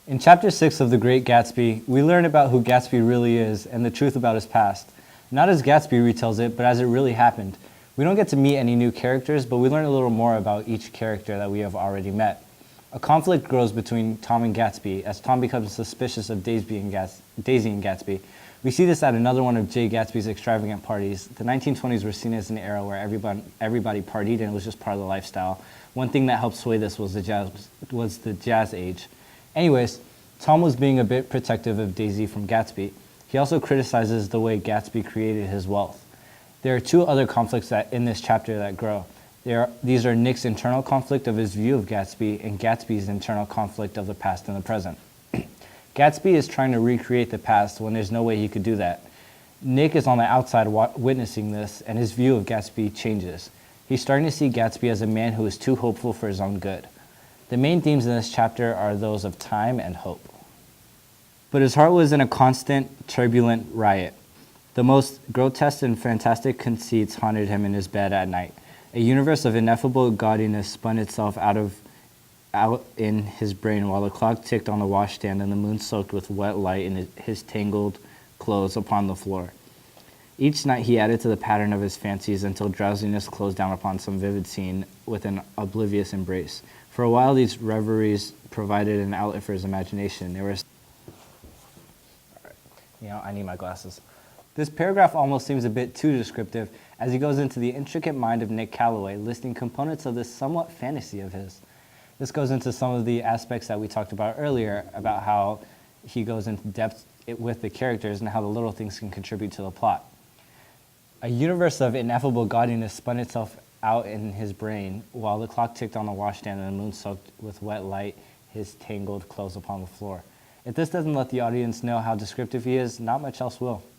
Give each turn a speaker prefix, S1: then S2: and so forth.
S1: In Chapter 6 of The Great Gatsby, we learn about who Gatsby really is and the truth about his past. Not as Gatsby retells it, but as it really happened. We don't get to meet any new characters, but we learn a little more about each character that we have already met. A conflict grows between Tom and Gatsby as Tom becomes suspicious of Daisy and Gatsby. We see this at another one of Jay Gatsby's extravagant parties. The 1920s were seen as an era where everybody partied and it was just part of the lifestyle. One thing that helped sway this was the jazz age. Anyways, Tom was being a bit protective of Daisy from Gatsby. He also criticizes the way Gatsby created his wealth. There are two other conflicts in this chapter that grow. These are Nick's internal conflict of his view of Gatsby and Gatsby's internal conflict of the past and the present. Gatsby is trying to recreate the past when there's no way he could do that. Nick is on the outside witnessing this, and his view of Gatsby changes. He's starting to see Gatsby as a man who is too hopeful for his own good. The main themes in this chapter are those of time and hope. But his heart was in a constant, turbulent riot. The most grotesque and fantastic conceits haunted him in his bed at night. A universe of ineffable gaudiness spun itself out in his brain while the clock ticked on the washstand and the moon soaked with wet light in his tangled clothes upon the floor. Each night he added to the pattern of his fancies until drowsiness closed down upon some vivid scene with an oblivious embrace. For a while these reveries provided an outlet for his imagination. I need my glasses. This paragraph almost seems a bit too descriptive as he goes into the intricate mind of Nick Calloway, listing components of this somewhat fantasy of his. This goes into some of the aspects that we talked about earlier about how he goes into depth with the characters and how the little things can contribute to the plot. A universe of ineffable gaudiness spun itself out in his brain while the clock ticked on the washstand and the moon soaked with wet light his tangled clothes upon the floor. If this doesn't let the audience know how descriptive he is, not much else will.